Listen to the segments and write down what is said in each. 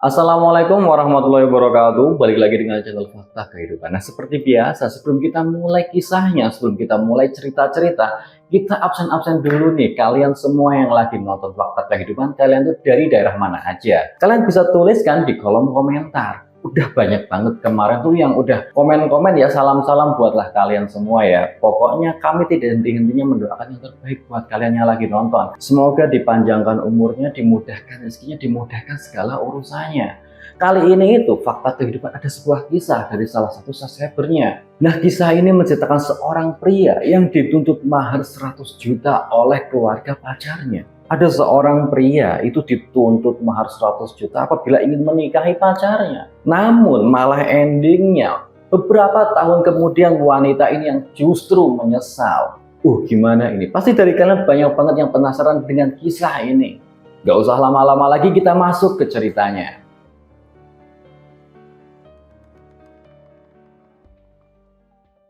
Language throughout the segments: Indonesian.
Assalamualaikum warahmatullahi wabarakatuh. Balik lagi dengan channel Fakta Kehidupan. Nah, seperti biasa, sebelum kita mulai kisahnya, sebelum kita mulai cerita-cerita, kita absen-absen dulu nih. Kalian semua yang lagi nonton Fakta Kehidupan, kalian tuh dari daerah mana aja? Kalian bisa tuliskan di kolom komentar. Udah banyak banget kemarin tuh yang udah komen-komen ya, salam-salam buatlah kalian semua ya. Pokoknya kami tidak henti-hentinya mendoakan yang terbaik buat kalian yang lagi nonton. Semoga dipanjangkan umurnya, dimudahkan rezekinya, dimudahkan segala urusannya. Kali ini itu Fakta Kehidupan ada sebuah kisah dari salah satu subscribernya. Nah, kisah ini menceritakan seorang pria yang dituntut mahar 100 juta oleh keluarga pacarnya. Ada seorang pria itu dituntut mahar 100 juta apabila ingin menikahi pacarnya. Namun malah endingnya beberapa tahun kemudian wanita ini yang justru menyesal. Gimana ini? Pasti dari kalian banyak banget yang penasaran dengan kisah ini. Gak usah lama-lama lagi, kita masuk ke ceritanya.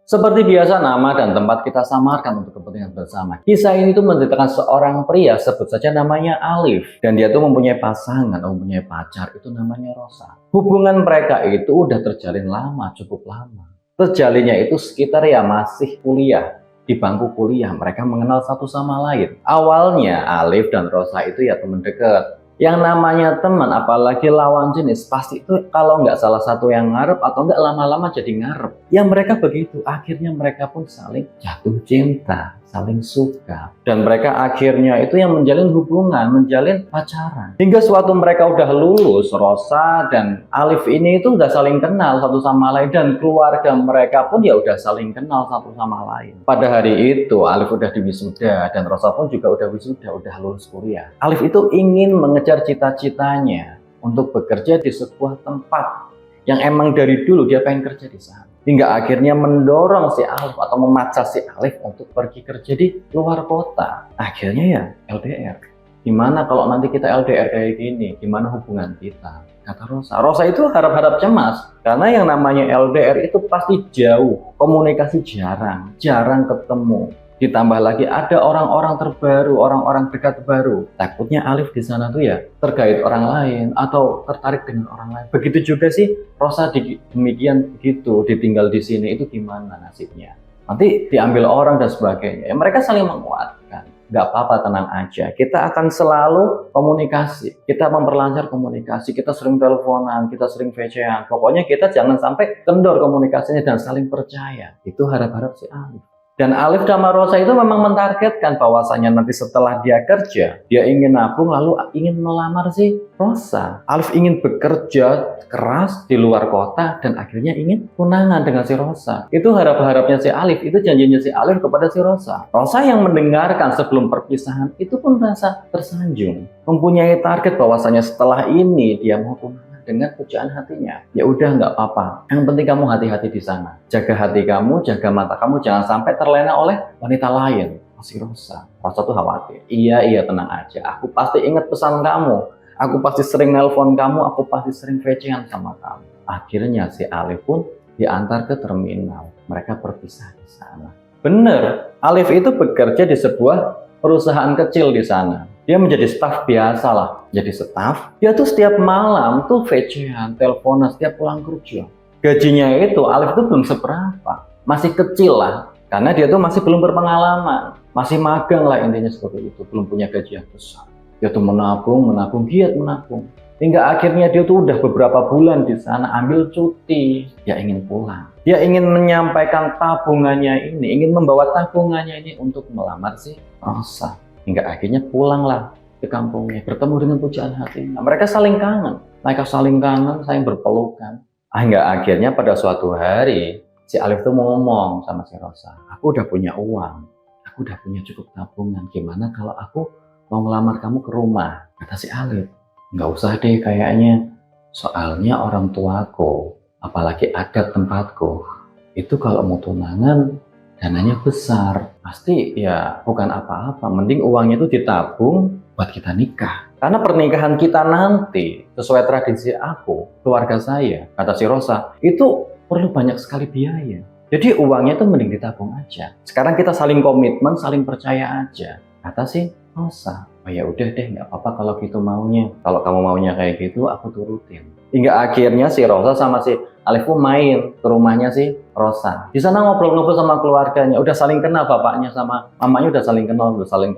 Seperti biasa, nama dan tempat kita samarkan untuk kepentingan bersama. Kisah ini tuh menceritakan seorang pria, sebut saja namanya Alif. Dan dia tuh mempunyai pasangan, mempunyai pacar, itu namanya Rosa. Hubungan mereka itu udah terjalin lama, cukup lama. Terjalinnya itu sekitar ya masih kuliah. Di bangku kuliah, mereka mengenal satu sama lain. Awalnya Alif dan Rosa itu ya teman dekat. Yang namanya teman, apalagi lawan jenis, pasti itu kalau nggak salah satu yang ngarep atau nggak lama-lama jadi ngarep. Ya mereka begitu, akhirnya mereka pun saling jatuh cinta, saling suka. Dan mereka akhirnya itu yang menjalin hubungan, menjalin pacaran. Hingga suatu mereka udah lulus, Rosa dan Alif ini itu udah saling kenal satu sama lain. Dan keluarga mereka pun ya udah saling kenal satu sama lain. Pada hari itu Alif udah diwisuda dan Rosa pun juga udah wisuda, udah lulus kuliah. Alif itu ingin mengejar cita-citanya untuk bekerja di sebuah tempat yang emang dari dulu dia pengen kerja di sana. Hingga akhirnya mendorong si Alif atau memaksa si Alif untuk pergi kerja di luar kota. Akhirnya ya LDR. Gimana kalau nanti kita LDR kayak gini? Gimana hubungan kita? Kata Rosa. Rosa itu harap-harap cemas. Karena yang namanya LDR itu pasti jauh. Komunikasi jarang ketemu. Ditambah lagi ada orang-orang terbaru, orang-orang dekat baru. Takutnya Alif di sana tuh ya terkait orang lain atau tertarik dengan orang lain. Begitu juga sih Rosa demikian begitu, ditinggal di sini itu gimana nasibnya? Nanti diambil orang dan sebagainya. Ya, mereka saling menguatkan. Gak apa-apa, tenang aja. Kita akan selalu komunikasi. Kita memperlancar komunikasi. Kita sering teleponan, kita sering VC-an. Pokoknya kita jangan sampai kendor komunikasinya dan saling percaya. Itu harap-harap si Alif. Dan Alif sama Rosa itu memang mentargetkan bahwasanya nanti setelah dia kerja, dia ingin nabung lalu ingin melamar si Rosa. Alif ingin bekerja keras di luar kota dan akhirnya ingin tunangan dengan si Rosa. Itu harap-harapnya si Alif, itu janjinya si Alif kepada si Rosa. Rosa yang mendengarkan sebelum perpisahan itu pun merasa tersanjung. Mempunyai target bahwasanya setelah ini dia mau tunangan dengan pujaan hatinya. Ya udah, nggak apa-apa. Yang penting kamu hati-hati di sana. Jaga hati kamu, jaga mata kamu, jangan sampai terlena oleh wanita lain. Masih Rosa. Rosa tuh khawatir. Iya, tenang aja. Aku pasti ingat pesan kamu. Aku pasti sering nelpon kamu. Aku pasti sering VC-an sama kamu. Akhirnya si Alif pun diantar ke terminal. Mereka berpisah di sana. Bener, Alif itu bekerja di sebuah perusahaan kecil di sana. Dia menjadi staf biasa lah. Jadi staf, dia tuh setiap malam tuh VC-an, teleponan setiap pulang kerja. Gajinya itu, Alif itu belum seberapa. Masih kecil lah. Karena dia tuh masih belum berpengalaman. Masih magang lah intinya seperti itu. Belum punya gaji yang besar. Dia tuh menabung, giat menabung. Hingga akhirnya dia tuh udah beberapa bulan di sana ambil cuti. Dia ingin pulang. Dia ingin menyampaikan tabungannya ini, ingin membawa tabungannya ini untuk melamar si Rosa. Hingga akhirnya pulanglah ke kampungnya, bertemu dengan pujaan hatinya. Mereka saling kangen, saling berpelukan. Hingga akhirnya pada suatu hari, si Alif tuh mau ngomong sama si Rosa, aku udah punya uang, aku udah punya cukup tabungan, gimana kalau aku mau ngelamar kamu ke rumah? Kata si Alif, nggak usah deh kayaknya, soalnya orang tuaku, apalagi adat tempatku, itu kalau mau tunangan, dananya besar, pasti ya bukan apa-apa, mending uangnya itu ditabung buat kita nikah. Karena pernikahan kita nanti, sesuai tradisi aku, keluarga saya, kata si Rosa, itu perlu banyak sekali biaya. Jadi uangnya itu mending ditabung aja. Sekarang kita saling komitmen, saling percaya aja. Kata si Rosa. Oh ya udah deh, nggak apa-apa kalau gitu maunya. Kalau kamu maunya kayak gitu, aku turutin. Hingga akhirnya si Rosa sama si Alif pun main ke rumahnya si Rosa. Di sana ngobrol-ngobrol sama keluarganya, udah saling kenal bapaknya sama mamanya, udah saling kenal, saling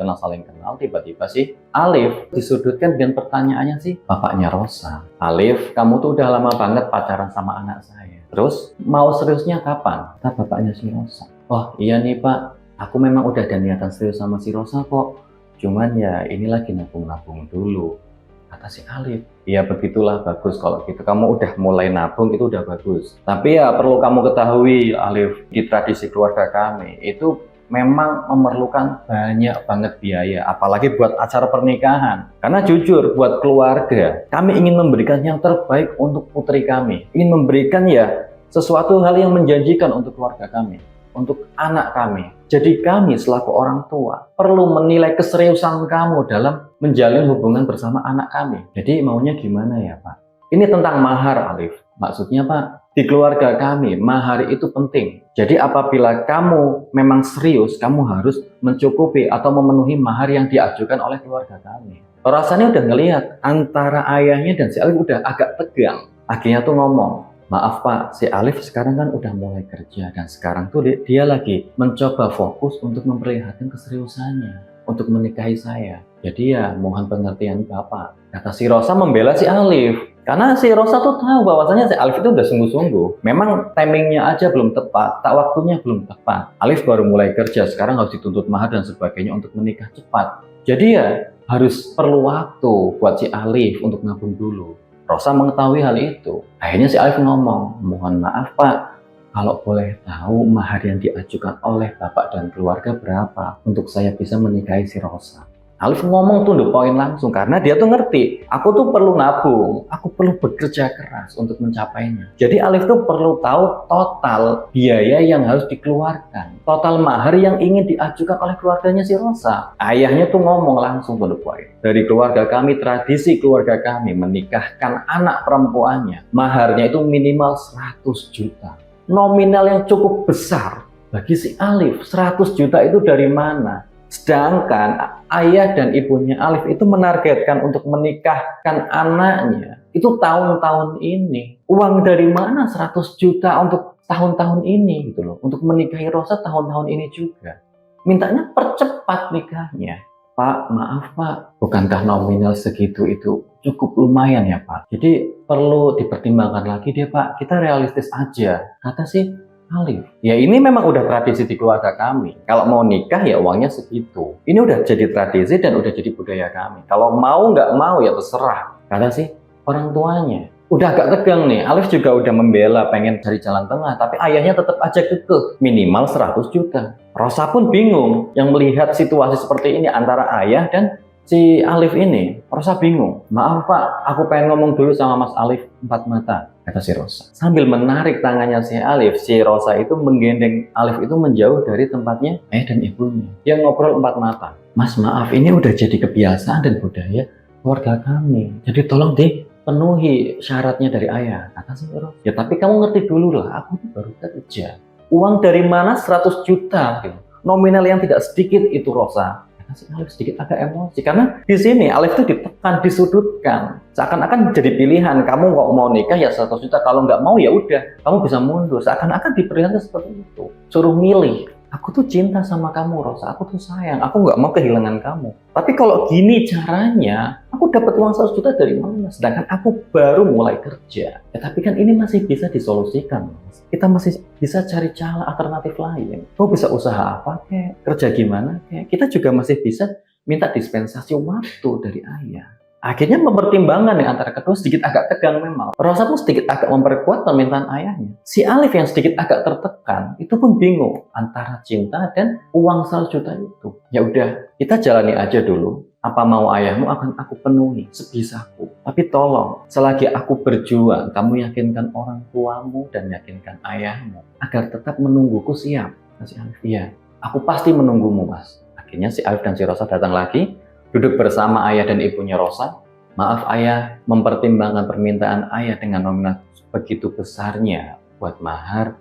kenal. Tiba-tiba si Alif disudutkan dengan pertanyaannya si bapaknya Rosa. Alif, kamu tuh udah lama banget pacaran sama anak saya. Terus mau seriusnya kapan? Kata bapaknya si Rosa. Oh iya nih Pak, aku memang udah ada niatan serius sama si Rosa kok. Cuman ya ini lagi nabung-nabung dulu, kata si Alif. Ya begitulah, bagus kalau gitu. Kamu udah mulai nabung itu udah bagus. Tapi ya perlu kamu ketahui Alif, di tradisi keluarga kami itu memang memerlukan banyak banget biaya, apalagi buat acara pernikahan. Karena jujur, buat keluarga, kami ingin memberikan yang terbaik untuk putri kami. Ingin memberikan ya sesuatu hal yang menjanjikan untuk keluarga kami, untuk anak kami. Jadi kami selaku orang tua perlu menilai keseriusan kamu dalam menjalin hubungan bersama anak kami. Jadi maunya gimana ya Pak? Ini tentang mahar Alif. Maksudnya Pak, di keluarga kami mahar itu penting. Jadi apabila kamu memang serius, kamu harus mencukupi atau memenuhi mahar yang diajukan oleh keluarga kami. Rasanya udah ngelihat antara ayahnya dan si Alif udah agak tegang. Akhirnya tuh ngomong, maaf Pak, si Alif sekarang kan udah mulai kerja dan sekarang tuh dia lagi mencoba fokus untuk memperlihatkan keseriusannya untuk menikahi saya. Jadi ya mohon pengertian Bapak. Kata si Rosa membela si Alif. Karena si Rosa tuh tahu bahwasanya si Alif itu udah sungguh-sungguh. Memang timingnya aja belum tepat, tak waktunya belum tepat. Alif baru mulai kerja, sekarang harus dituntut mahar dan sebagainya untuk menikah cepat. Jadi ya harus perlu waktu buat si Alif untuk nabung dulu. Rosa mengetahui hal itu. Akhirnya si Alif ngomong, mohon maaf Pak, kalau boleh tahu mahar yang diajukan oleh Bapak dan keluarga berapa untuk saya bisa menikahi si Rosa. Alif ngomong tuh the point langsung karena dia tuh ngerti, aku tuh perlu nabung, aku perlu bekerja keras untuk mencapainya. Jadi Alif tuh perlu tahu total biaya yang harus dikeluarkan, total mahar yang ingin diajukan oleh keluarganya si Rosa. Ayahnya tuh ngomong langsung to the point. Dari keluarga kami, tradisi keluarga kami menikahkan anak perempuannya, maharnya itu minimal 100 juta. Nominal yang cukup besar bagi si Alif. 100 juta itu dari mana? Sedangkan ayah dan ibunya Alif itu menargetkan untuk menikahkan anaknya itu tahun-tahun ini. Uang dari mana 100 juta untuk tahun-tahun ini gitu loh. Untuk menikahi Rosa tahun-tahun ini juga. Mintanya percepat nikahnya. Pak, maaf Pak, bukankah nominal segitu itu cukup lumayan ya Pak? Jadi perlu dipertimbangkan lagi deh Pak, kita realistis aja. Kata si Alif. Ya ini memang udah tradisi di keluarga kami. Kalau mau nikah ya uangnya segitu. Ini udah jadi tradisi dan udah jadi budaya kami. Kalau mau nggak mau ya terserah. Kata sih orang tuanya. Udah agak tegang nih. Alif juga udah membela pengen cari jalan tengah. Tapi ayahnya tetap aja kekeh. Minimal 100 juta. Rosa pun bingung yang melihat situasi seperti ini antara ayah dan si Alif ini. Rosa bingung. Maaf Pak, aku pengen ngomong dulu sama Mas Alif 4 mata. Kata si Rosa. Sambil menarik tangannya si Alif, si Rosa itu menggendeng Alif itu menjauh dari tempatnya dan ibunya. Dia ngobrol 4 mata. Mas maaf, ini udah jadi kebiasaan dan budaya keluarga kami. Jadi tolong dipenuhi syaratnya dari ayah. Kata si Rosa. Ya tapi kamu ngerti dulu lah, aku tuh baru kerja. Uang dari mana 100 juta? Gitu. Nominal yang tidak sedikit itu Rosa. Si Alif sedikit agak emosi karena di sini Alif itu ditekan, disudutkan, seakan-akan jadi pilihan. Kamu kok mau nikah ya 100 juta, kalau nggak mau ya udah kamu bisa mundur. Seakan-akan diperlihatkan seperti itu, suruh milih. Aku tuh cinta sama kamu Rosa, aku tuh sayang, aku nggak mau kehilangan kamu. Tapi kalau gini caranya, aku dapat uang 100 juta dari mana? Sedangkan aku baru mulai kerja. Ya tapi kan ini masih bisa disolusikan, Mas. Kita masih bisa cari cara alternatif lain. Kau bisa usaha apa kek? Kerja gimana kek? Kita juga masih bisa minta dispensasi waktu dari ayah. Akhirnya mempertimbangkan nih antara kedua, sedikit agak tegang memang. Rosa pun sedikit agak memperkuat permintaan ayahnya. Si Alif yang sedikit agak tertekan, itu pun bingung antara cinta dan uang 100 juta itu. Ya udah, kita jalani aja dulu. Apa mau ayahmu akan aku penuhi sebisaku. Tapi tolong, selagi aku berjuang, kamu yakinkan orang tuamu dan yakinkan ayahmu agar tetap menungguku siap. Si Alif, iya, aku pasti menunggumu Mas. Akhirnya si Alif dan si Rosa datang lagi, duduk bersama ayah dan ibunya Rosa. Maaf ayah, mempertimbangkan permintaan ayah dengan nominal begitu besarnya buat mahar,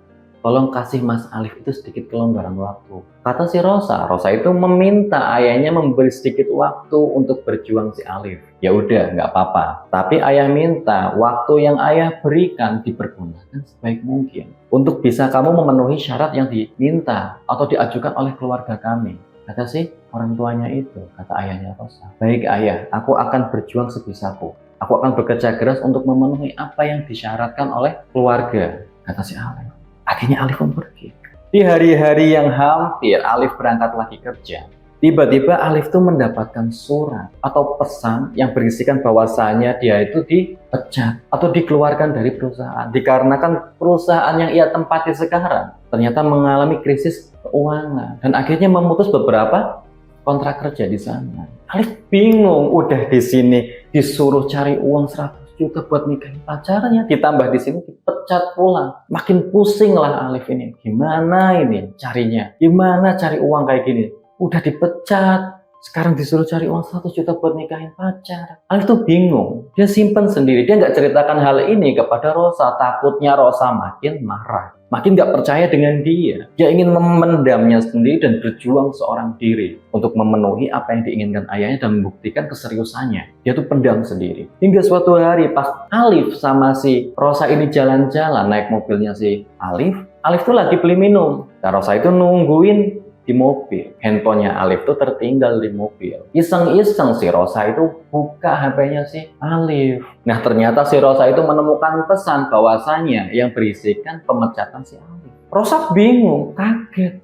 tolong kasih Mas Alif itu sedikit kelonggaran waktu. Kata si Rosa itu meminta ayahnya memberi sedikit waktu untuk berjuang si Alif. Ya udah, nggak apa-apa. Tapi ayah minta waktu yang ayah berikan dipergunakan sebaik mungkin untuk bisa kamu memenuhi syarat yang diminta atau diajukan oleh keluarga kami. Kata si orang tuanya itu, kata ayahnya Rosa. Baik ayah, aku akan berjuang sebisaku. Aku akan bekerja keras untuk memenuhi apa yang disyaratkan oleh keluarga, kata si Alif. Akhirnya Alif pun pergi. Di hari-hari yang hampir Alif berangkat lagi kerja, tiba-tiba Alif tuh mendapatkan surat atau pesan yang berisikan bahwasanya dia itu dipecat atau dikeluarkan dari perusahaan. Dikarenakan perusahaan yang ia tempati sekarang ternyata mengalami krisis keuangan dan akhirnya memutus beberapa kontrak kerja di sana. Alif bingung, udah di sini disuruh cari uang 100 juta buat nikahin pacarnya, ditambah di sini dipecat pula. Makin pusing lah Alif ini. Gimana ini carinya? Gimana cari uang kayak gini? Udah dipecat, sekarang disuruh cari uang 100 juta buat nikahin pacar. Alif tuh bingung. Dia simpen sendiri. Dia nggak ceritakan hal ini kepada Rosa. Takutnya Rosa makin marah, makin nggak percaya dengan dia. Dia ingin memendamnya sendiri dan berjuang seorang diri untuk memenuhi apa yang diinginkan ayahnya dan membuktikan keseriusannya. Dia tuh pendam sendiri. Hingga suatu hari pas Alif sama si Rosa ini jalan-jalan naik mobilnya si Alif tuh lagi beli minum. Nah, Rosa itu nungguin di mobil. Handphonenya Alif tuh tertinggal di mobil. Iseng-iseng si Rosa itu buka HP-nya si Alif. Nah ternyata si Rosa itu menemukan pesan bahwasanya yang berisikan pemecatan si Alif. Rosa bingung, kaget.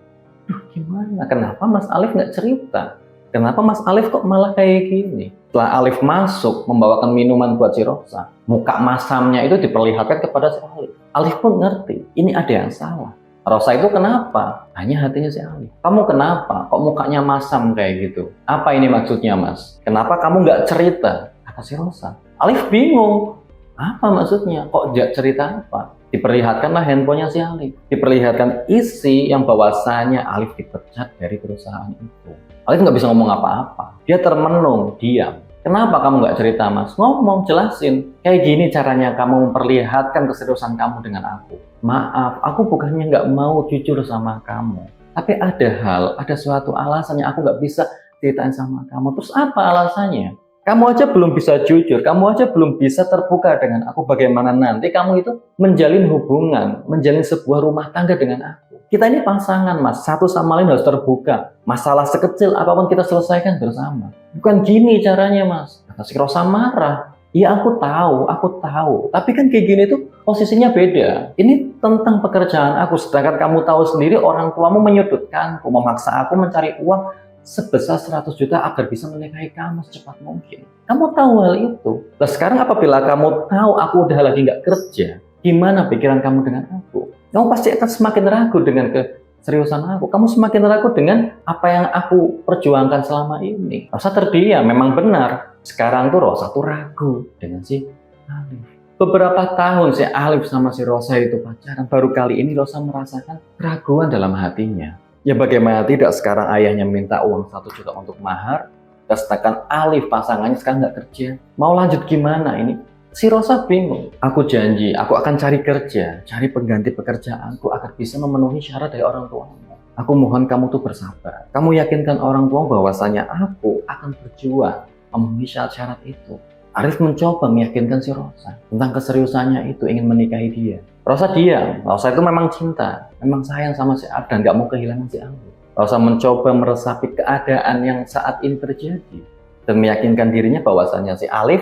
Duh gimana? Kenapa Mas Alif nggak cerita? Kenapa Mas Alif kok malah kayak gini? Setelah Alif masuk membawakan minuman buat si Rosa, muka masamnya itu diperlihatkan kepada si Alif. Alif pun ngerti, ini ada yang salah. Rosa itu kenapa? Hanya hatinya si Alif. Kamu kenapa? Kok mukanya masam kayak gitu? Apa ini maksudnya Mas? Kenapa kamu nggak cerita? Kata si Rosa. Alif bingung. Apa maksudnya? Kok nggak cerita apa? Diperlihatkanlah handphonenya si Alif. Diperlihatkan isi yang bahwasanya Alif dipecat dari perusahaan itu. Alif nggak bisa ngomong apa-apa. Dia termenung, diam. Kenapa kamu nggak cerita Mas? Ngomong, jelasin. Kayak gini caranya kamu memperlihatkan keseriusan kamu dengan aku. Maaf, aku bukannya nggak mau jujur sama kamu. Tapi ada suatu alasan yang aku nggak bisa ceritain sama kamu. Terus apa alasannya? Kamu aja belum bisa jujur, kamu aja belum bisa terbuka dengan aku. Bagaimana nanti kamu itu menjalin hubungan, menjalin sebuah rumah tangga dengan aku. Kita ini pasangan Mas, satu sama lain harus terbuka. Masalah sekecil apapun kita selesaikan bersama. Bukan gini caranya Mas. Kata si Rosa marah. Ya aku tahu. Tapi kan kayak gini tuh posisinya beda. Ini tentang pekerjaan aku. Sedangkan kamu tahu sendiri orang tuamu menyudutkanku, memaksa aku mencari uang sebesar 100 juta agar bisa menikahi kamu secepat mungkin. Kamu tahu hal itu. Nah sekarang apabila kamu tahu aku udah lagi nggak kerja, gimana pikiran kamu dengan aku? Kamu pasti akan semakin ragu dengan keseriusan aku. Kamu semakin ragu dengan apa yang aku perjuangkan selama ini. Rosa terdiam, memang benar. Sekarang tuh Rosa tuh ragu dengan si Alif. Beberapa tahun si Alif sama si Rosa itu pacaran. Baru kali ini Rosa merasakan keraguan dalam hatinya. Ya bagaimana tidak sekarang ayahnya minta uang 1 juta untuk mahar. Dan sedangkan Alif pasangannya sekarang nggak kerja. Mau lanjut gimana ini? Si Rosa bingung. Aku janji, aku akan cari kerja, cari pengganti pekerjaanku agar bisa memenuhi syarat dari orang tuamu. Aku mohon kamu tuh bersabar. Kamu yakinkan orang tua bahwasanya aku akan berjuang memenuhi syarat-syarat itu. Alif mencoba meyakinkan si Rosa tentang keseriusannya itu ingin menikahi dia. Rosa diam. Rosa itu memang cinta, memang sayang sama si Alif dan gak mau kehilangan si Alif. Rosa mencoba meresapi keadaan yang saat ini terjadi dan meyakinkan dirinya bahwasanya si Alif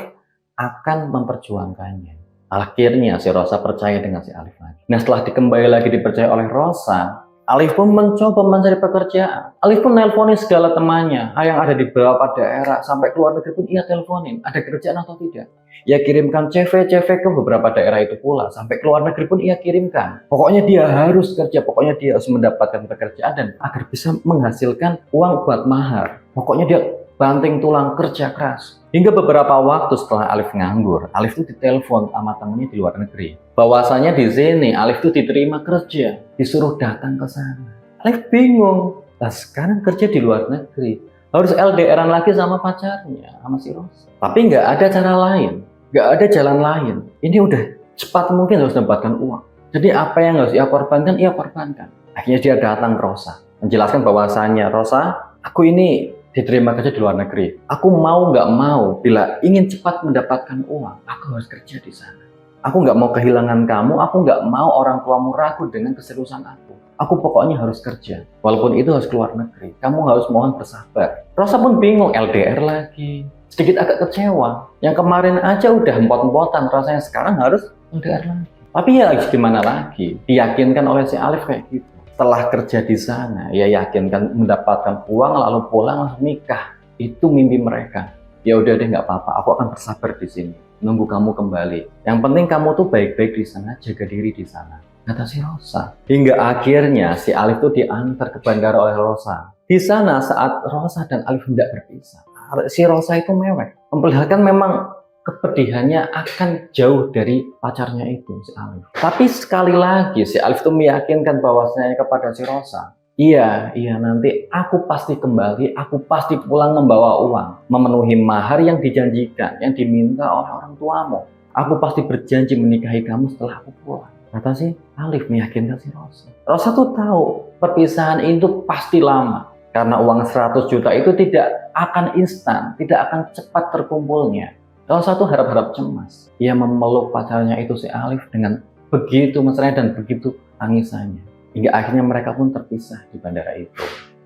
akan memperjuangkannya. Akhirnya si Rosa percaya dengan si Alif lagi. Nah setelah kembali lagi dipercaya oleh Rosa, Alif pun mencoba mencari pekerjaan. Alif pun nelponin segala temannya yang ada di beberapa daerah, sampai ke luar negeri pun ia teleponin. Ada kerjaan atau tidak? Ia kirimkan CV ke beberapa daerah itu pula. Sampai ke luar negeri pun ia kirimkan. Pokoknya dia harus kerja, pokoknya dia harus mendapatkan pekerjaan dan agar bisa menghasilkan uang buat mahar. Pokoknya dia banting tulang kerja keras. Hingga beberapa waktu setelah Alif nganggur, Alif itu ditelepon sama temennya di luar negeri. Bahwasanya di sini Alif itu diterima kerja, disuruh datang ke sana. Alif bingung. Nah sekarang kerja di luar negeri, harus LDRan lagi sama pacarnya, sama si Rosa. Tapi nggak ada cara lain, nggak ada jalan lain. Ini udah cepat mungkin harus mendapatkan uang. Jadi apa yang harus ia korbankan, ia korbankan. Akhirnya dia datang ke Rosa, menjelaskan bahwasannya, Rosa, aku ini diterima kerja di luar negeri. Aku mau nggak mau, bila ingin cepat mendapatkan uang, aku harus kerja di sana. Aku nggak mau kehilangan kamu, aku nggak mau orang tuamu ragu dengan keseriusan aku. Aku pokoknya harus kerja, walaupun itu harus keluar negeri. Kamu harus mohon bersabar. Rosa pun bingung, LDR lagi. Sedikit agak kecewa. Yang kemarin aja udah empot-empotan, rasanya sekarang harus LDR lagi. Tapi ya gimana lagi, diyakinkan oleh si Alif kayak gitu. Setelah kerja di sana, ya yakinkan mendapatkan uang lalu pulang langsung nikah. Itu mimpi mereka. Ya udah deh nggak apa-apa, aku akan bersabar di sini, nunggu kamu kembali. Yang penting kamu tuh baik-baik di sana, jaga diri di sana, kata si Rosa. Hingga akhirnya si Alif tuh diantar ke bandara oleh Rosa. Di sana saat Rosa dan Alif hendak berpisah, si Rosa itu mewek, memperlihatkan memang kepedihannya akan jauh dari pacarnya itu, si Alif. Tapi sekali lagi si Alif tuh meyakinkan bahwasanya kepada si Rosa, iya nanti aku pasti kembali, aku pasti pulang membawa uang, memenuhi mahar yang dijanjikan, yang diminta oleh orang tuamu. Aku pasti berjanji menikahi kamu setelah aku pulang, kata si Alif meyakinkan si Rosa. Rosa tuh tahu perpisahan itu pasti lama, karena uang 100 juta itu tidak akan instan, tidak akan cepat terkumpulnya. Rosa tuh harap-harap cemas. Ia memeluk pacarnya itu si Alif dengan begitu mesra dan begitu tangisannya. Hingga akhirnya mereka pun terpisah di bandara itu.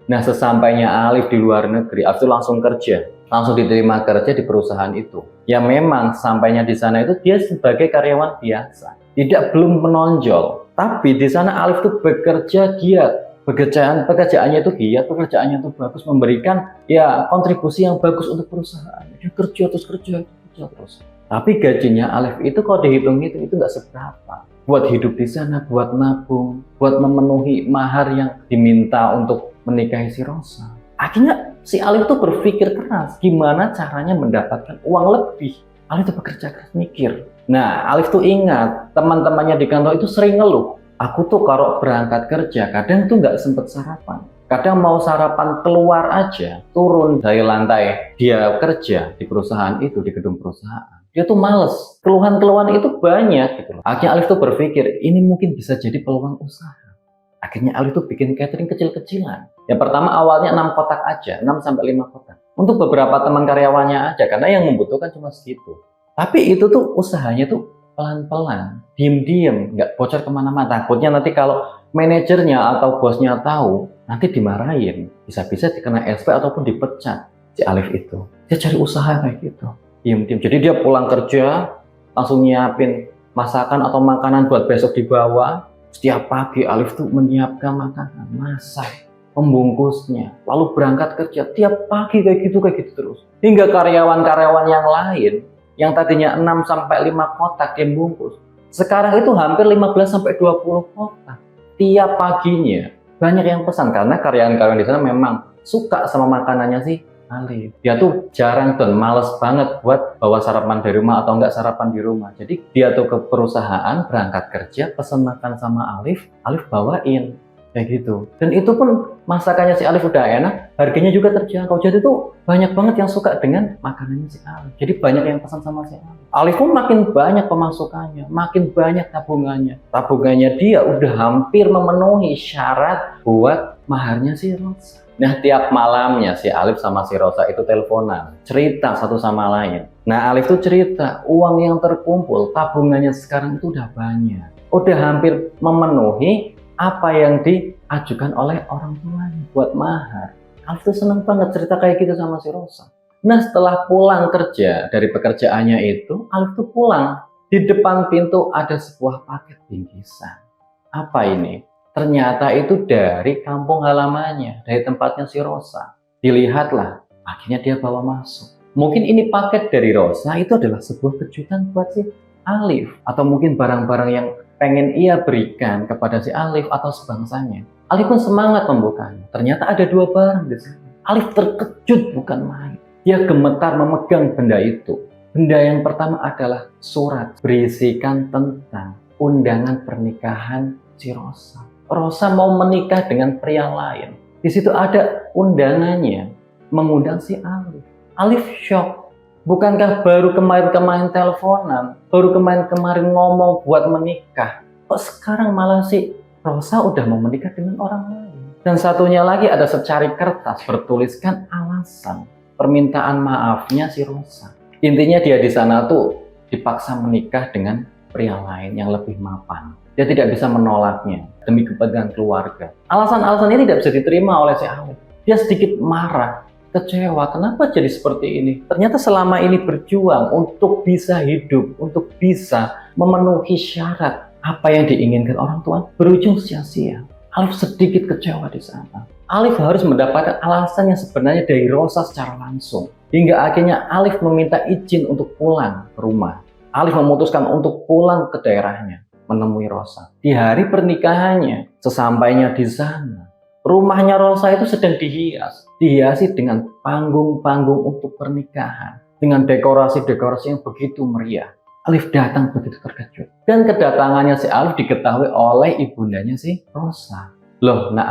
Nah, sesampainya Alif di luar negeri, Alif itu langsung kerja. Langsung diterima kerja di perusahaan itu. Ya memang sampainya di sana itu dia sebagai karyawan biasa. Tidak belum menonjol. Tapi di sana Alif tuh bekerja giat. Pekerjaannya itu giat, pekerjaannya itu bagus, memberikan ya kontribusi yang bagus untuk perusahaan. Dia kerja terus. Tapi gajinya Alif itu kalau dihitung itu nggak seberapa. Buat hidup di sana, buat nabung, buat memenuhi mahar yang diminta untuk menikahi si Rosa. Akhirnya si Alif tuh berpikir keras, gimana caranya mendapatkan uang lebih. Alif tuh bekerja keras mikir. Nah, Alif tuh ingat teman-temannya di kantor itu sering ngeluh. Aku tuh kalau berangkat kerja kadang tuh nggak sempet sarapan. Kadang mau sarapan keluar aja, turun dari lantai dia kerja di perusahaan itu, di gedung perusahaan. Dia tuh males. Keluhan-keluhan itu banyak gitu loh. Akhirnya Alif tuh berpikir, ini mungkin bisa jadi peluang usaha. Akhirnya Alif tuh bikin catering kecil-kecilan. Yang pertama awalnya 6 kotak aja, 6-5 kotak. Untuk beberapa teman karyawannya aja, karena yang membutuhkan cuma segitu. Tapi itu tuh usahanya tuh pelan-pelan, diem-diem, nggak bocor kemana-mana. Takutnya nanti kalau manajernya atau bosnya tahu, nanti dimarahin, bisa-bisa dikena SP ataupun dipecat si Alif itu. Dia cari usaha kayak gitu, diem-diem. Jadi dia pulang kerja, langsung nyiapin masakan atau makanan buat besok dibawa. Setiap pagi Alif tuh menyiapkan makanan, masak, membungkusnya, lalu berangkat kerja. Tiap pagi kayak gitu terus. Hingga karyawan-karyawan yang lain, yang tadinya 6-5 kotak yang bungkus, sekarang itu hampir 15-20 kotak. Tiap paginya banyak yang pesan karena karyawan-karyawan di sana memang suka sama makanannya sih Alif. Dia tuh jarang dan males banget buat bawa sarapan dari rumah atau enggak sarapan di rumah. Jadi dia tuh ke perusahaan berangkat kerja, pesan makan sama Alif bawain kayak gitu. Dan itu pun masakannya si Alif udah enak, harganya juga terjangkau. Jadi tuh banyak banget yang suka dengan makanannya si Alif. Jadi banyak yang pesan sama si Alif. Alif pun makin banyak pemasukannya, makin banyak tabungannya. Tabungannya dia udah hampir memenuhi syarat buat maharnya si Rosa. Nah, tiap malamnya si Alif sama si Rosa itu teleponan, cerita satu sama lain. Nah, Alif tuh cerita, uang yang terkumpul, tabungannya sekarang itu udah banyak. Udah hampir memenuhi apa yang diajukan oleh orang tuanya buat mahar. Alif tuh seneng banget cerita kayak gitu sama si Rosa. Nah, setelah pulang kerja dari pekerjaannya itu, Alif tuh pulang. Di depan pintu ada sebuah paket bingkisan. Apa ini? Ternyata itu dari kampung halamannya, dari tempatnya si Rosa. Dilihatlah, akhirnya dia bawa masuk. Mungkin ini paket dari Rosa itu adalah sebuah kejutan buat si Alif. Atau mungkin barang-barang yang pengen ia berikan kepada si Alif atau sebangsanya. Alif pun semangat membukanya. Ternyata ada 2 barang di sana. Alif terkejut bukan main. Dia gemetar memegang benda itu. Benda yang pertama adalah surat berisikan tentang undangan pernikahan si Rosa. Rosa mau menikah dengan pria lain. Di situ ada undangannya, mengundang si Alif. Alif shock. Bukankah baru kemarin teleponan, baru kemarin ngomong buat menikah, Kok sekarang malah si Rosa udah mau menikah dengan orang lain? Dan satunya lagi ada secari kertas bertuliskan alasan permintaan maafnya si Rosa. Intinya dia di sana tuh dipaksa menikah dengan pria lain yang lebih mapan. Dia tidak bisa menolaknya demi kepentingan keluarga. Alasan-alasan ini tidak bisa diterima oleh si Alif. Dia sedikit marah, kecewa, kenapa jadi seperti ini? Ternyata selama ini berjuang untuk bisa hidup, untuk bisa memenuhi syarat apa yang diinginkan orang tua, berujung sia-sia. Alif sedikit kecewa di sana. Alif harus mendapatkan alasan yang sebenarnya dari Rosa secara langsung. Hingga akhirnya Alif meminta izin untuk pulang ke rumah. Alif memutuskan untuk pulang ke daerahnya, menemui Rosa. Di hari pernikahannya, sesampainya di sana, rumahnya Rosa itu sedang dihiasi dengan panggung-panggung untuk pernikahan, dengan dekorasi-dekorasi yang begitu meriah. Alif datang begitu terkejut. Dan kedatangannya si Alif diketahui oleh ibundanya si Rosa. Loh, Nak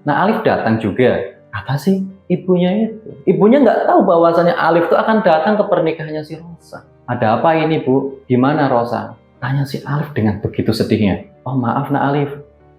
Alif datang juga. Apa sih ibunya itu? Ibunya nggak tahu bahwasannya Alif itu akan datang ke pernikahannya si Rosa. Ada apa ini, Bu? Gimana Rosa? Tanya si Alif dengan begitu sedihnya. Oh maaf Nak Alif,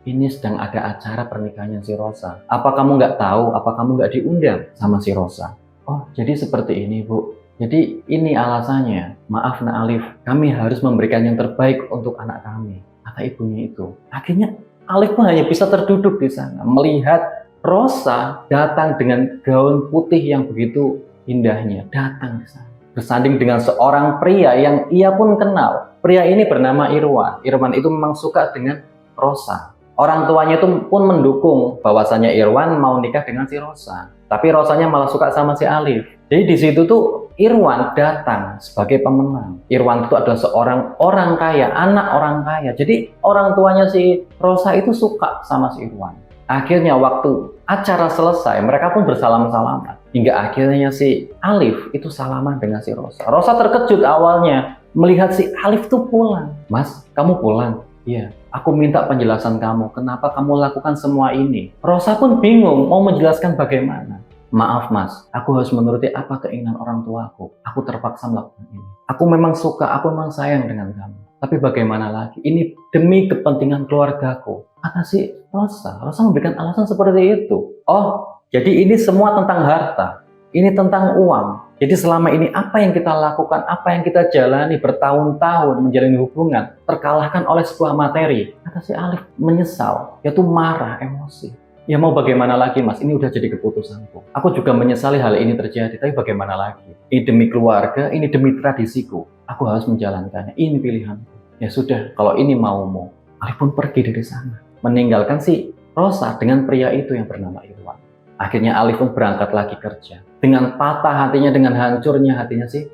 ini sedang ada acara pernikahannya si Rosa. Apa kamu nggak tahu? Apa kamu nggak diundang sama si Rosa? Oh jadi seperti ini Bu. Jadi ini alasannya. Maaf Nak Alif, kami harus memberikan yang terbaik untuk anak kami, kata ibunya itu. Akhirnya Alif pun hanya bisa terduduk di sana melihat Rosa datang dengan gaun putih yang begitu indahnya, datang di sana bersanding dengan seorang pria yang ia pun kenal. Pria ini bernama Irwan. Irwan itu memang suka dengan Rosa. Orang tuanya itu pun mendukung bahwasannya Irwan mau nikah dengan si Rosa. Tapi Rosanya malah suka sama si Alif. Jadi di situ tuh Irwan datang sebagai pemenang. Irwan itu adalah seorang orang kaya, anak orang kaya. Jadi orang tuanya si Rosa itu suka sama si Irwan. Akhirnya waktu acara selesai, mereka pun bersalam-salaman. Hingga akhirnya si Alif itu salaman dengan si Rosa. Rosa terkejut awalnya melihat si Alif tuh pulang. Mas, kamu pulang? Iya, aku minta penjelasan kamu. Kenapa kamu lakukan semua ini? Rosa pun bingung mau menjelaskan bagaimana. Maaf mas, aku harus menuruti apa keinginan orang tuaku. Aku terpaksa melakukan ini. Aku memang suka, aku memang sayang dengan kamu. Tapi bagaimana lagi? Ini demi kepentingan keluargaku. Kata si Rosa. Rosa memberikan alasan seperti itu. Oh, jadi ini semua tentang harta. Ini tentang uang. Jadi selama ini apa yang kita lakukan, apa yang kita jalani bertahun-tahun menjalani hubungan, terkalahkan oleh sebuah materi. Kata si Alif menyesal, yaitu marah, emosi. Ya mau bagaimana lagi mas, ini udah jadi keputusanku. Aku juga menyesali hal ini terjadi, tapi bagaimana lagi? Ini demi keluarga, ini demi tradisiku. Aku harus menjalankannya, ini pilihanku. Ya sudah, kalau ini maumu. Alif pun pergi dari sana, meninggalkan si Rosa dengan pria itu yang bernama Irwan. Akhirnya Alif pun berangkat lagi kerja. Dengan patah hatinya, dengan hancurnya hatinya si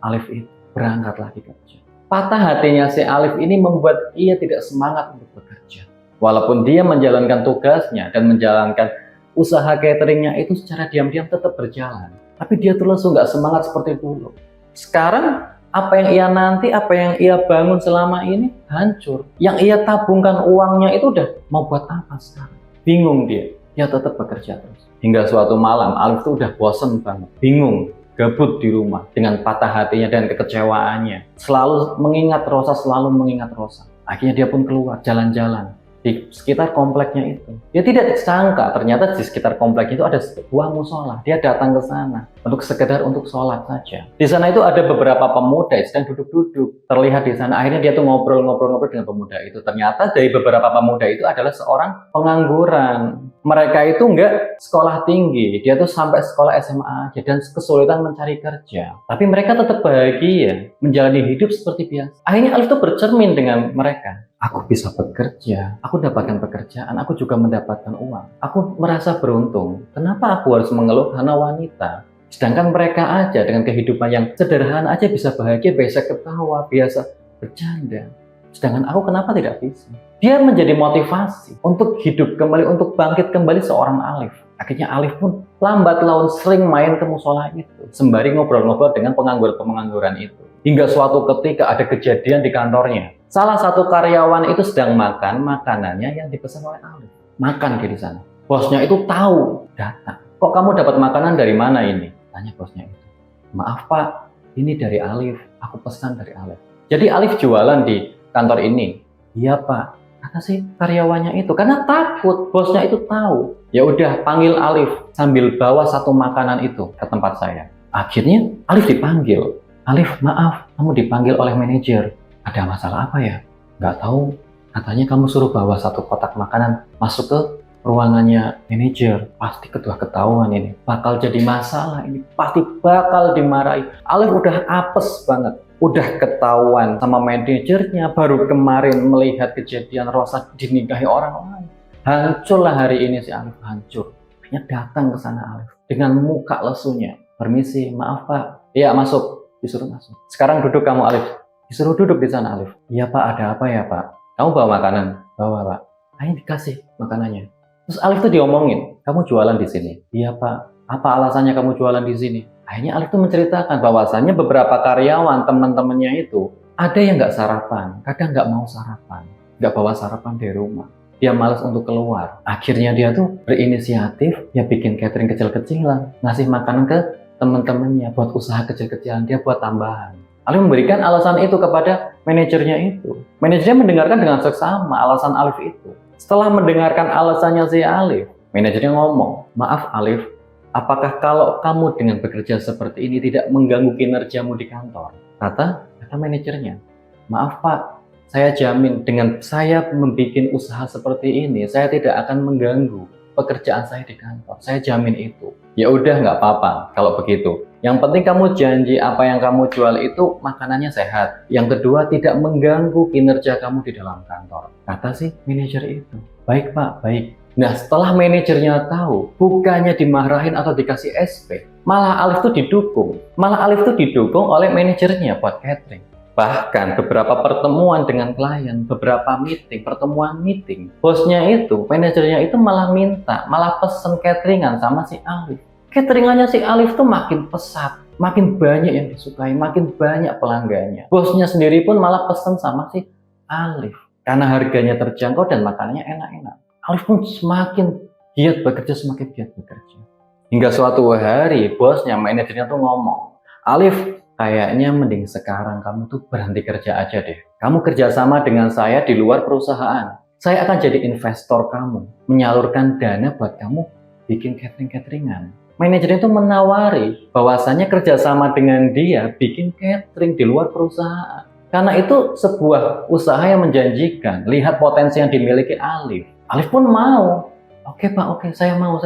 Alif itu berangkat lagi kerja. Patah hatinya si Alif ini membuat ia tidak semangat untuk bekerja. Walaupun dia menjalankan tugasnya dan menjalankan usaha cateringnya itu secara diam-diam tetap berjalan. Tapi dia terus nggak semangat seperti dulu. Sekarang apa yang ia nanti, apa yang ia bangun selama ini hancur. Yang ia tabungkan uangnya itu udah mau buat apa sekarang? Bingung dia. Dia tetap bekerja terus. Hingga suatu malam Alif tuh udah bosen banget. Bingung. Gabut di rumah dengan patah hatinya dan kekecewaannya. Selalu mengingat Rosa, selalu mengingat Rosa. Akhirnya dia pun keluar jalan-jalan di sekitar kompleknya itu. Dia tidak disangka ternyata di sekitar komplek itu ada sebuah musola. Dia datang ke sana untuk sekedar untuk sholat saja. Di sana itu ada beberapa pemuda yang sedang duduk-duduk. Terlihat di sana. Akhirnya dia tuh ngobrol-ngobrol dengan pemuda itu. Ternyata dari beberapa pemuda itu adalah seorang pengangguran. Mereka itu enggak sekolah tinggi. Dia tuh sampai sekolah SMA aja dan kesulitan mencari kerja. Tapi mereka tetap bahagia menjalani hidup seperti biasa. Akhirnya Alif tuh bercermin dengan mereka. Aku bisa bekerja, aku dapatkan pekerjaan, aku juga mendapatkan uang. Aku merasa beruntung. Kenapa aku harus mengeluh karena wanita? Sedangkan mereka aja dengan kehidupan yang sederhana aja bisa bahagia, bisa ketawa, biasa bercanda. Sedangkan aku kenapa tidak bisa? Dia menjadi motivasi untuk hidup kembali, untuk bangkit kembali seorang Alif. Akhirnya Alif pun lambat laun sering main ke musola itu, sembari ngobrol-ngobrol dengan pengangguran itu. Hingga suatu ketika ada kejadian di kantornya. Salah satu karyawan itu sedang makan makanannya yang dipesan oleh Alif. Makan di sana. Bosnya itu tahu, datang. Kok kamu dapat makanan dari mana ini? Tanya bosnya itu. Maaf pak, ini dari Alif. Aku pesan dari Alif. Jadi Alif jualan di kantor ini. Iya pak. Kata si karyawannya itu, karena takut bosnya itu tahu. Ya udah, panggil Alif sambil bawa satu makanan itu ke tempat saya. Akhirnya Alif dipanggil. Alif, maaf, kamu dipanggil oleh manajer. Ada masalah apa ya? Nggak tahu. Katanya kamu suruh bawa satu kotak makanan masuk ke ruangannya manajer. Pasti kedua ketahuan ini. Bakal jadi masalah ini. Pasti bakal dimarahi. Alif udah apes banget. Udah ketahuan sama manajernya, baru kemarin melihat kejadian Rosa dinikahi orang lain. Hancurlah hari ini si Alif, hancur. Akhirnya datang ke sana Alif dengan muka lesunya. Permisi, maaf Pak. Iya, masuk. Disuruh masuk. Sekarang duduk kamu Alif. Disuruh duduk di sana Alif. Iya Pak, ada apa ya Pak? Kamu bawa makanan? Bawa Pak. Ayo dikasih makanannya. Terus Alif tuh diomongin, kamu jualan di sini? Iya Pak. Apa alasannya kamu jualan di sini? Akhirnya Alif tuh menceritakan bahwasannya beberapa karyawan teman-temannya itu ada yang nggak sarapan, kadang nggak mau sarapan, nggak bawa sarapan dari rumah. Dia malas untuk keluar. Akhirnya dia tuh berinisiatif, ya bikin catering kecil-kecilan, ngasih makanan ke teman-temannya buat usaha kecil-kecilan, dia buat tambahan. Alif memberikan alasan itu kepada manajernya itu. Manajernya mendengarkan dengan seksama alasan Alif itu. Setelah mendengarkan alasannya si Alif, manajernya ngomong, maaf Alif, apakah kalau kamu dengan bekerja seperti ini tidak mengganggu kinerjamu di kantor? Kata manajernya, maaf Pak, saya jamin dengan saya membuat usaha seperti ini, saya tidak akan mengganggu pekerjaan saya di kantor. Saya jamin itu. Ya udah, nggak apa-apa kalau begitu. Yang penting kamu janji apa yang kamu jual itu makanannya sehat. Yang kedua, tidak mengganggu kinerja kamu di dalam kantor. Kata si manajer itu. Baik Pak, baik. Nah, setelah manajernya tahu, bukannya dimarahin atau dikasih SP, malah Alif tuh didukung. Malah Alif tuh didukung oleh manajernya buat catering. Bahkan beberapa pertemuan dengan klien, beberapa pertemuan meeting, bosnya itu, manajernya itu malah minta, malah pesen cateringan sama si Alif. Cateringannya si Alif tuh makin pesat, makin banyak yang disukai, makin banyak pelanggannya. Bosnya sendiri pun malah pesen sama si Alif. Karena harganya terjangkau dan makanannya enak-enak. Alif pun semakin giat bekerja, semakin giat bekerja. Hingga suatu hari bosnya, manajernya tuh ngomong, Alif, kayaknya mending sekarang kamu tuh berhenti kerja aja deh. Kamu kerjasama dengan saya di luar perusahaan. Saya akan jadi investor kamu, menyalurkan dana buat kamu bikin catering-cateringan. Manajernya itu menawari bahwasannya kerjasama dengan dia bikin catering di luar perusahaan. Karena itu sebuah usaha yang menjanjikan. Lihat potensi yang dimiliki Alif. Alif pun mau. Oke Pak, oke, saya mau.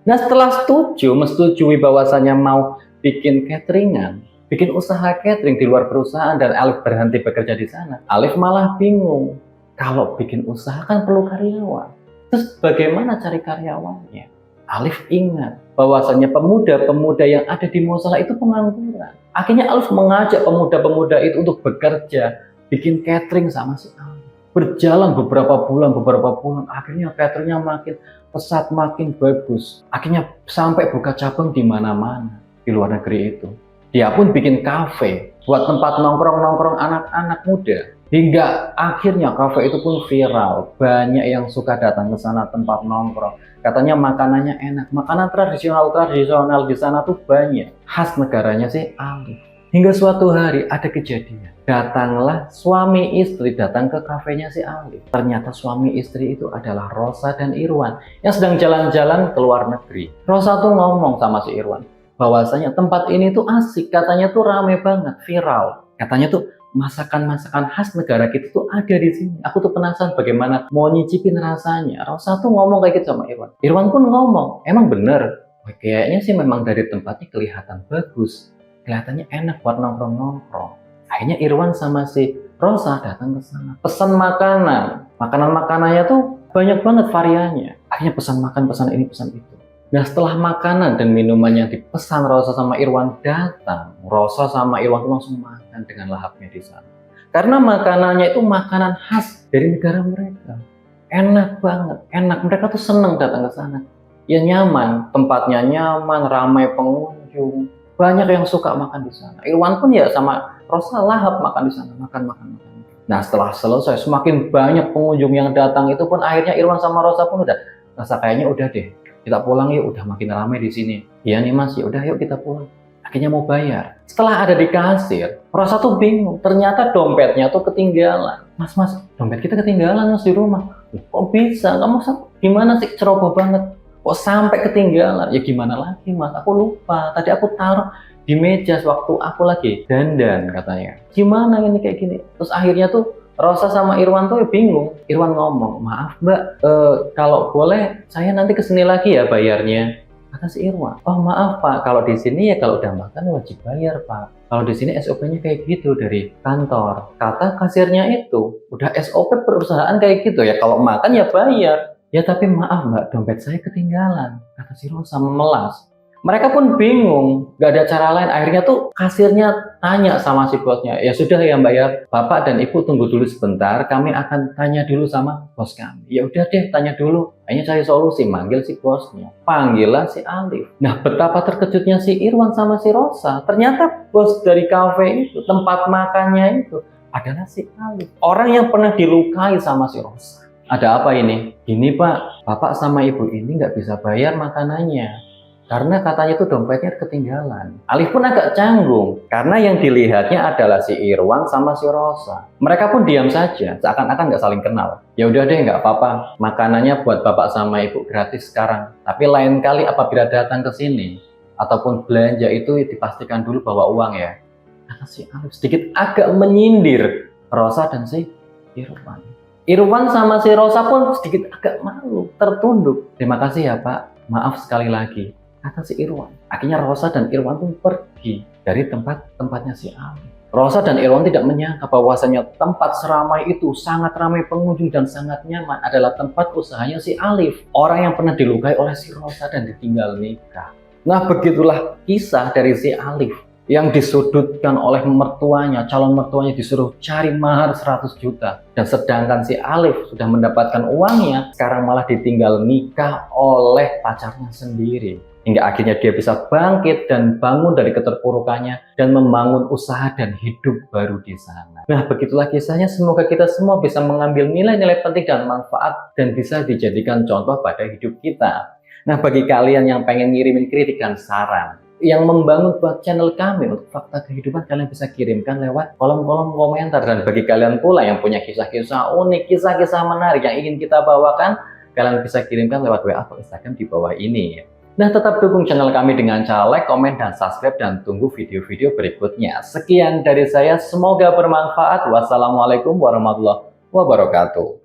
Nah, setelah menyetujui bahwasannya mau bikin cateringan, bikin usaha catering di luar perusahaan dan Alif berhenti bekerja di sana, Alif malah bingung. Kalau bikin usaha kan perlu karyawan. Terus bagaimana cari karyawannya? Alif ingat bahwasannya pemuda-pemuda yang ada di musala itu pengangguran. Akhirnya Alif mengajak pemuda-pemuda itu untuk bekerja, bikin catering sama si Alif. Berjalan beberapa bulan, akhirnya cateringnya makin pesat, makin bagus. Akhirnya sampai buka cabang di mana-mana di luar negeri itu. Dia pun bikin kafe buat tempat nongkrong-nongkrong anak-anak muda. Hingga akhirnya kafe itu pun viral. Banyak yang suka datang ke sana tempat nongkrong. Katanya makanannya enak. Makanan tradisional di sana tuh banyak. Khas negaranya sih Alif. Hingga suatu hari ada kejadian. Datanglah suami istri datang ke kafenya si Alif. Ternyata suami istri itu adalah Rosa dan Irwan yang sedang jalan-jalan ke luar negeri. Rosa tuh ngomong sama si Irwan bahwasanya tempat ini tuh asik, katanya tuh rame banget, viral. Katanya tuh masakan-masakan khas negara kita tuh ada di sini. Aku tuh penasaran bagaimana mau nyicipin rasanya. Rosa tuh ngomong kayak gitu sama Irwan. Irwan pun ngomong, emang bener. Kayaknya sih memang dari tempatnya kelihatan bagus. Kelihatannya enak buat nongkrong-nongkrong. Akhirnya Irwan sama si Rosa datang ke sana. Pesan makanan. Makanan-makanannya tuh banyak banget variannya. Akhirnya pesan ini, pesan itu. Nah, setelah makanan dan minuman yang dipesan Rosa sama Irwan datang, Rosa sama Irwan langsung makan dengan lahapnya di sana. Karena makanannya itu makanan khas dari negara mereka. Enak banget, enak. Mereka tuh seneng datang ke sana. Ya nyaman, tempatnya nyaman, ramai pengunjung. Banyak yang suka makan di sana. Irwan pun ya sama Rosa lahap makan di sana, makan. Nah, setelah selesai, semakin banyak pengunjung yang datang itu pun akhirnya Irwan sama Rosa pun udah rasa kayaknya udah deh. Kita pulang yuk, udah makin ramai di sini. Iya nih Mas, ya udah yuk kita pulang. Akhirnya mau bayar. Setelah ada di kasir, Rosa tuh bingung. Ternyata dompetnya tuh ketinggalan. Mas, dompet kita ketinggalan mas di rumah. Kok bisa? Kamu gimana sih? Ceroboh banget. Kok sampai ketinggalan? Ya gimana lagi mas? Aku lupa. Tadi aku taruh di meja waktu aku lagi dandan katanya. Gimana ini kayak gini? Terus akhirnya tuh Rosa sama Irwan tuh bingung. Irwan ngomong, maaf mbak, kalau boleh saya nanti kesini lagi ya bayarnya. Kata si Irwan, oh maaf pak, kalau di sini ya kalau udah makan wajib bayar pak. Kalau di sini SOP-nya kayak gitu dari kantor. Kata kasirnya itu, udah SOP perusahaan kayak gitu ya. Kalau makan ya bayar. Ya tapi maaf mbak, dompet saya ketinggalan. Kata si Rosa memelas. Mereka pun bingung, gak ada cara lain. Akhirnya tuh kasirnya tanya sama si bosnya, ya sudah ya mbak ya, bapak dan ibu tunggu dulu sebentar, kami akan tanya dulu sama bos kami. Ya udah deh, tanya dulu. Akhirnya cari solusi, manggil si bosnya, panggilan si Alif. Nah betapa terkejutnya si Irwan sama si Rosa. Ternyata bos dari kafe itu, tempat makannya itu adalah si Alif, orang yang pernah dilukai sama si Rosa. Ada apa ini? Gini pak, bapak sama ibu ini nggak bisa bayar makanannya karena katanya itu dompetnya ketinggalan. Alif pun agak canggung karena yang dilihatnya adalah si Irwan sama si Rosa. Mereka pun diam saja, seakan-akan nggak saling kenal. Ya udah deh, nggak apa-apa. Makanannya buat bapak sama ibu gratis sekarang. Tapi lain kali apabila datang ke sini ataupun belanja itu dipastikan dulu bawa uang ya. Kata si Alif sedikit agak menyindir Rosa dan si Irwan. Irwan sama si Rosa pun sedikit agak malu, tertunduk. Terima kasih ya Pak, maaf sekali lagi, kata si Irwan. Akhirnya Rosa dan Irwan pun pergi dari tempatnya si Alif. Rosa dan Irwan tidak menyangka bahwasanya tempat seramai itu, sangat ramai pengunjung dan sangat nyaman, adalah tempat usahanya si Alif, orang yang pernah dilukai oleh si Rosa dan ditinggal nikah. Nah begitulah kisah dari si Alif yang disudutkan oleh mertuanya, calon mertuanya disuruh cari mahar 100 juta. Dan sedangkan si Alif sudah mendapatkan uangnya, sekarang malah ditinggal nikah oleh pacarnya sendiri. Hingga akhirnya dia bisa bangkit dan bangun dari keterpurukannya dan membangun usaha dan hidup baru di sana. Nah begitulah kisahnya, semoga kita semua bisa mengambil nilai-nilai penting dan manfaat dan bisa dijadikan contoh pada hidup kita. Nah bagi kalian yang pengen ngirimin kritik dan saran yang membangun buat channel kami untuk fakta kehidupan, kalian bisa kirimkan lewat kolom-kolom komentar. Dan bagi kalian pula yang punya kisah-kisah unik, kisah-kisah menarik yang ingin kita bawakan, kalian bisa kirimkan lewat WA atau Instagram di bawah ini. Nah tetap dukung channel kami dengan cara like, komen, dan subscribe, dan tunggu video-video berikutnya. Sekian dari saya, semoga bermanfaat. Wassalamualaikum warahmatullahi wabarakatuh.